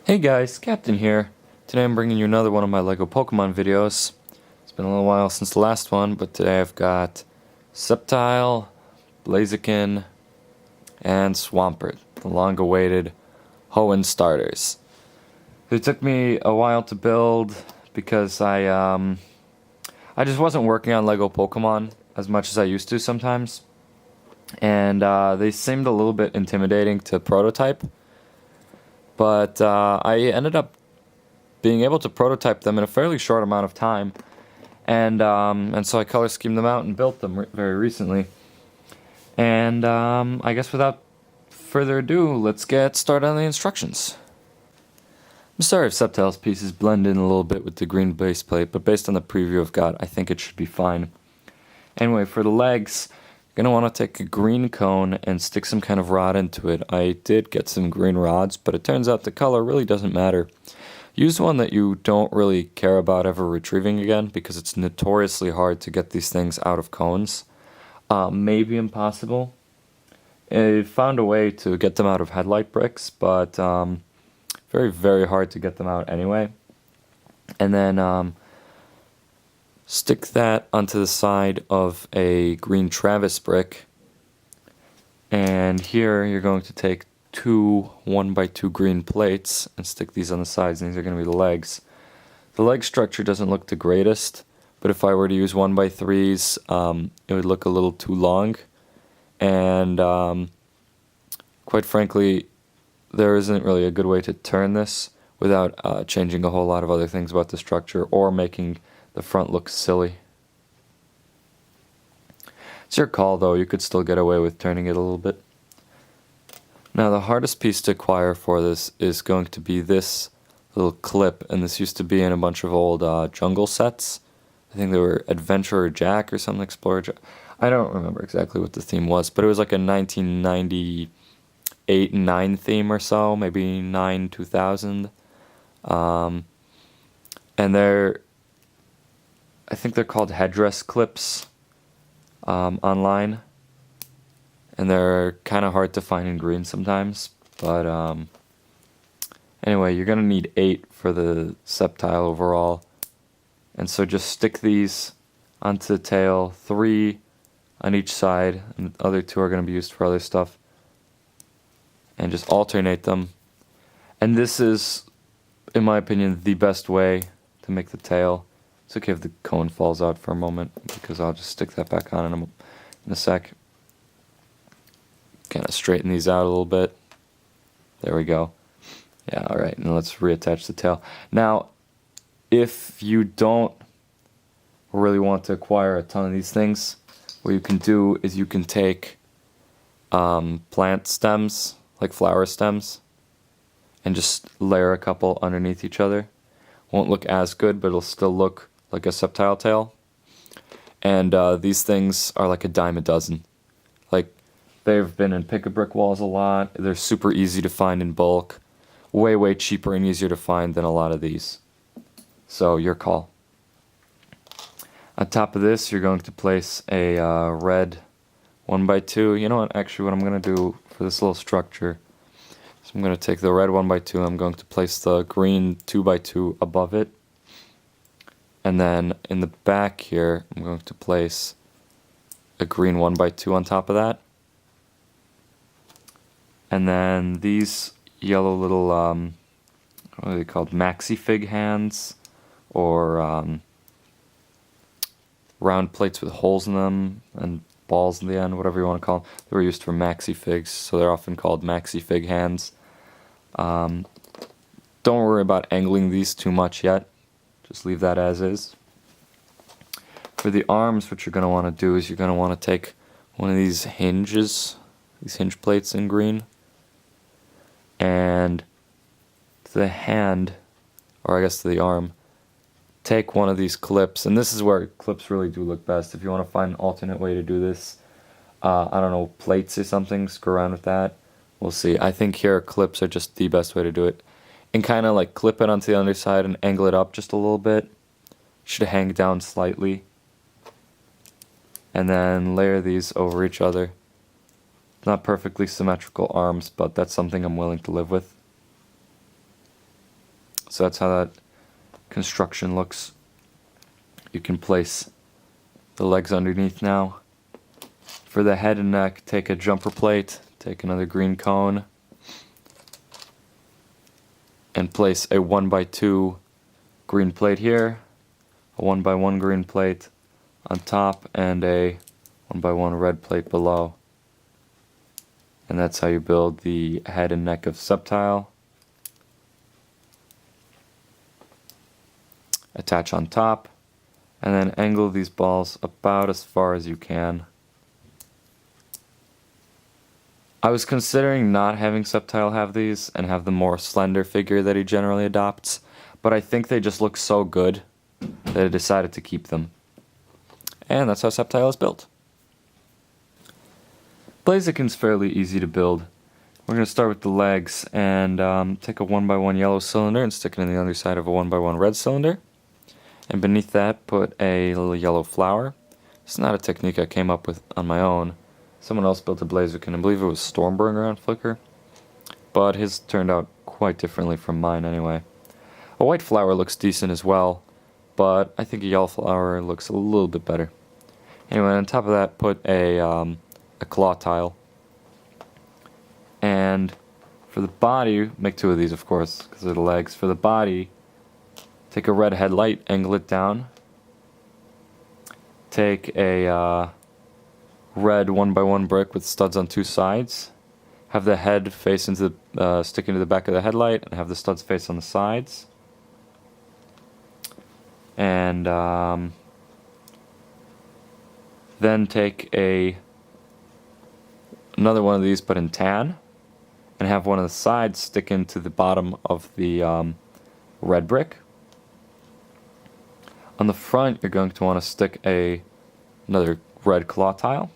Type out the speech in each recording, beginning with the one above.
Hey guys, Captain here. Today I'm bringing you another one of my LEGO Pokemon videos. It's been a little while since the last one, but today I've got Sceptile, Blaziken, and Swampert, the long-awaited Hoenn starters. It took me a while to build because I just wasn't working on LEGO Pokemon as much as I used to sometimes, and they seemed a little bit intimidating to prototype. But I ended up being able to prototype them in a fairly short amount of time, and so I color schemed them out and built them very recently. And I guess without further ado, let's get started on the instructions. I'm sorry if Sceptile's pieces blend in a little bit with the green base plate, but based on the preview I've got, I think it should be fine. Anyway, for the legs, you're going to want to take a green cone and stick some kind of rod into it. I did get some green rods, but it turns out the color really doesn't matter. Use one that you don't really care about ever retrieving again, because it's notoriously hard to get these things out of cones. Maybe impossible. I found a way to get them out of headlight bricks, but very, very hard to get them out anyway. And then stick that onto the side of a green Travis brick, and here you're going to take two 1x2 green plates and stick these on the sides, and these are going to be the legs. The leg structure doesn't look the greatest, but if I were to use 1x3s, it would look a little too long, and quite frankly, there isn't really a good way to turn this without changing a whole lot of other things about the structure or making the front looks silly. It's your call though, you could still get away with turning it a little bit. Now the hardest piece to acquire for this is going to be this little clip, and this used to be in a bunch of old jungle sets. I think they were Adventurer Jack or something, Explorer Jack. I don't remember exactly what the theme was, but it was like a 1998 and 9 theme or so, maybe 9, 2000. And I think they're called headdress clips online, and they're kind of hard to find in green sometimes, but anyway, you're going to need 8 for the Sceptile overall, and so just stick these onto the tail, 3 on each side, and the other 2 are going to be used for other stuff, and just alternate them. And this is, in my opinion, the best way to make the tail. It's okay if the cone falls out for a moment, because I'll just stick that back on in a sec. Kind of straighten these out a little bit. There we go. Yeah, alright, and let's reattach the tail. Now, if you don't really want to acquire a ton of these things, what you can do is you can take plant stems, like flower stems, and just layer a couple underneath each other. Won't look as good, but it'll still look like a Sceptile tail. And these things are like a dime a dozen. Like, they've been in pick-a-brick walls a lot. They're super easy to find in bulk. Way, way cheaper and easier to find than a lot of these. So, your call. On top of this, you're going to place a red 1x2. You know what, actually what I'm going to do for this little structure, so I'm going to take the red 1x2 and I'm going to place the green 2x2 above it. And then in the back here, I'm going to place a green 1x2 on top of that. And then these yellow little, what are they called? Maxi fig hands, or round plates with holes in them and balls in the end, whatever you want to call them. They were used for maxi figs, so they're often called maxi fig hands. Don't worry about angling these too much yet. Just leave that as is. For the arms, what you're going to want to do is you're going to want to take one of these hinges, these hinge plates in green, and to the hand, or I guess to the arm, take one of these clips, and this is where clips really do look best. If you want to find an alternate way to do this, I don't know, plates or something, screw around with that. We'll see. I think here clips are just the best way to do it. And kind of like clip it onto the underside and angle it up just a little bit. Should hang down slightly. And then layer these over each other. Not perfectly symmetrical arms, but that's something I'm willing to live with. So that's how that construction looks. You can place the legs underneath now. For the head and neck, take a jumper plate, take another green cone, and place a 1x2 green plate here, a 1x1 green plate on top, and a 1x1 red plate below. And that's how you build the head and neck of Sceptile. Attach on top, and then angle these balls about as far as you can. I was considering not having Sceptile have these and have the more slender figure that he generally adopts, but I think they just look so good that I decided to keep them. And that's how Sceptile is built. Blaziken's fairly easy to build. We're going to start with the legs and take a 1x1 yellow cylinder and stick it in the other side of a 1x1 red cylinder. And beneath that, put a little yellow flower. It's not a technique I came up with on my own. Someone else built a Blaziken, I believe it was Stormbringer on Flickr, but his turned out quite differently from mine anyway. A white flower looks decent as well, but I think a yellow flower looks a little bit better. Anyway, on top of that, put a claw tile. And for the body, make two of these of course, because they're the legs. For the body, take a red headlight, angle it down. Take a red 1x1 brick with studs on two sides. Have the head face into the, stick into the back of the headlight, and have the studs face on the sides. And then take another one of these, but in tan, and have one of the sides stick into the bottom of the red brick. On the front, you're going to want to stick another red claw tile.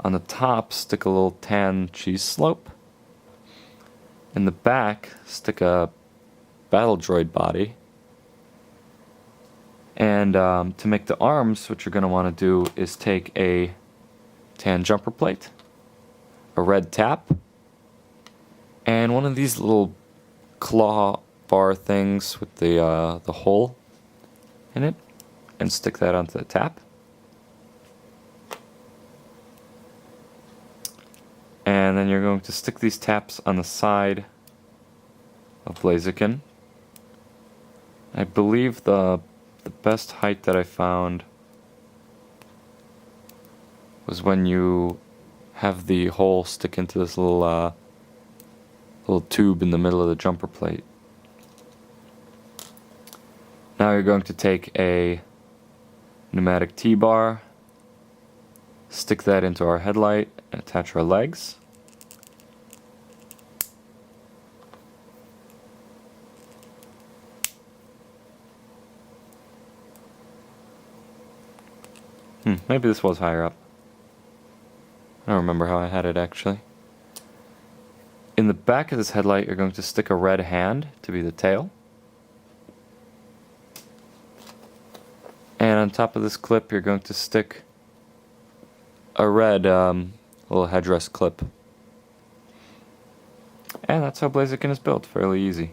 On the top, stick a little tan cheese slope. In the back, stick a battle droid body. And to make the arms, what you're going to want to do is take a tan jumper plate, a red tap, and one of these little claw bar things with the hole in it, and stick that onto the tap. And then you're going to stick these taps on the side of Blaziken. I believe the best height that I found was when you have the hole stick into this little tube in the middle of the jumper plate. Now you're going to take a pneumatic T-bar, stick that into our headlight, and attach our legs. Maybe this was higher up. I don't remember how I had it actually. In the back of this headlight, you're going to stick a red hand to be the tail. And on top of this clip, you're going to stick a red little headdress clip. And that's how Blaziken is built, fairly easy.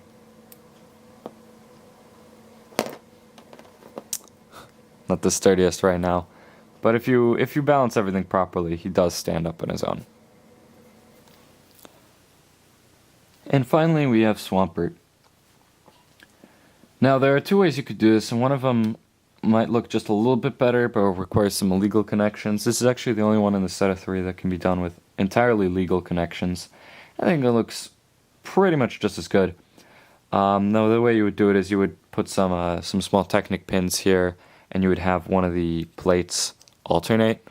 Not the sturdiest right now, but if you balance everything properly, he does stand up on his own. And finally, we have Swampert. Now, there are two ways you could do this, and one of them might look just a little bit better, but requires some illegal connections. This is actually the only one in the set of 3 that can be done with entirely legal connections. I think it looks pretty much just as good. Now, the way you would do it is you would put some small Technic pins here, and you would have one of the plates alternate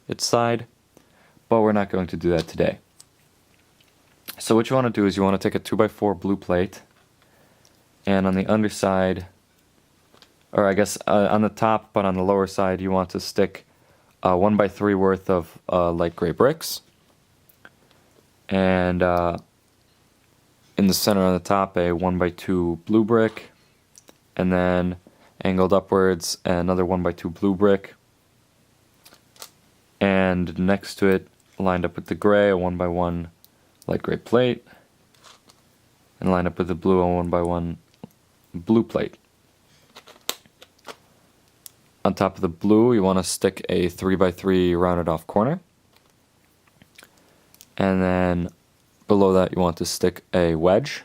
its side, but we're not going to do that today. So what you want to do is you want to take a 2x4 blue plate, and on the underside, or I guess on the top, but on the lower side, you want to stick 1x3 worth of light gray bricks, and in the center on the top, a 1x2 blue brick, and then angled upwards, another 1x2 blue brick, and next to it, lined up with the gray, a 1x1 light gray plate, and line up with the blue on 1x1 blue plate. On top of the blue, you want to stick a 3x3 rounded off corner. And then below that, you want to stick a wedge.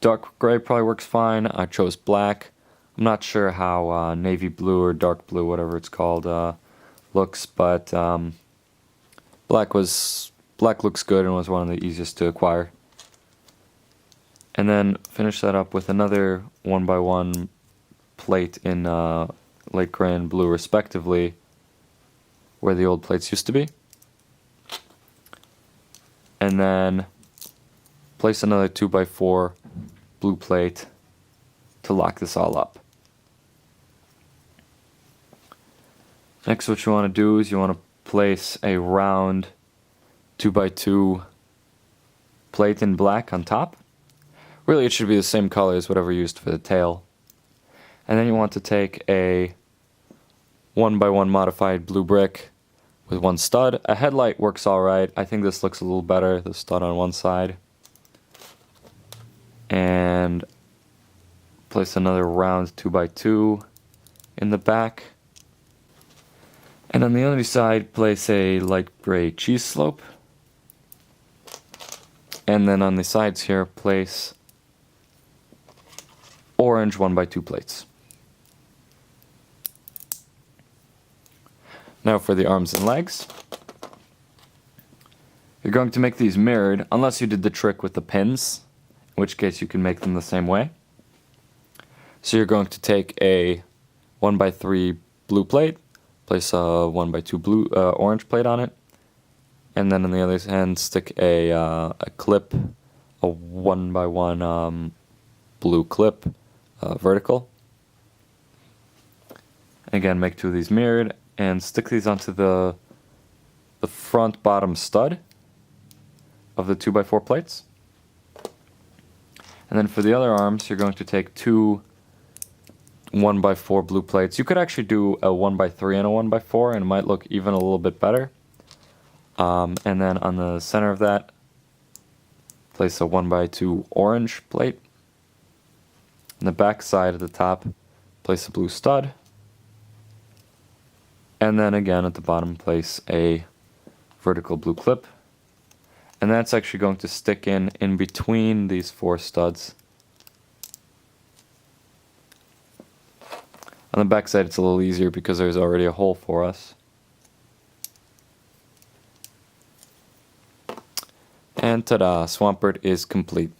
Dark gray probably works fine. I chose black. I'm not sure how navy blue or dark blue, whatever it's called, looks, but black looks good and was one of the easiest to acquire. And then finish that up with another 1x1 plate in light gray and blue respectively, where the old plates used to be. And then place another 2x4 blue plate to lock this all up. Next, what you want to do is you want to place a round 2x2 plate in black on top. Really, it should be the same color as whatever you used for the tail. And then you want to take a 1x1 modified blue brick with one stud. A headlight works alright. I think this looks a little better, the stud on one side. And place another round 2x2 in the back. And on the other side, place a light gray cheese slope. And then on the sides here, place orange 1x2 plates. Now for the arms and legs. You're going to make these mirrored, unless you did the trick with the pins, in which case you can make them the same way. So you're going to take a 1x3 blue plate, place a 1x2 blue orange plate on it, and then on the other hand stick a clip, a 1x1 blue clip, vertical. Again, make two of these mirrored, and stick these onto the front bottom stud of the 2x4 plates. And then for the other arms, you're going to take two 1x4 blue plates. You could actually do a 1x3 and a 1x4, and it might look even a little bit better. And then on the center of that, place a 1x2 orange plate. On the back side at the top, place a blue stud. And then again at the bottom, place a vertical blue clip. And that's actually going to stick in between these four studs. On the back side, it's a little easier because there's already a hole for us. And ta-da, Swampert is complete.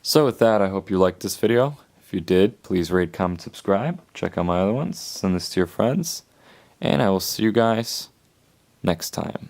So with that, I hope you liked this video. If you did, please rate, comment, subscribe. Check out my other ones. Send this to your friends. And I will see you guys next time.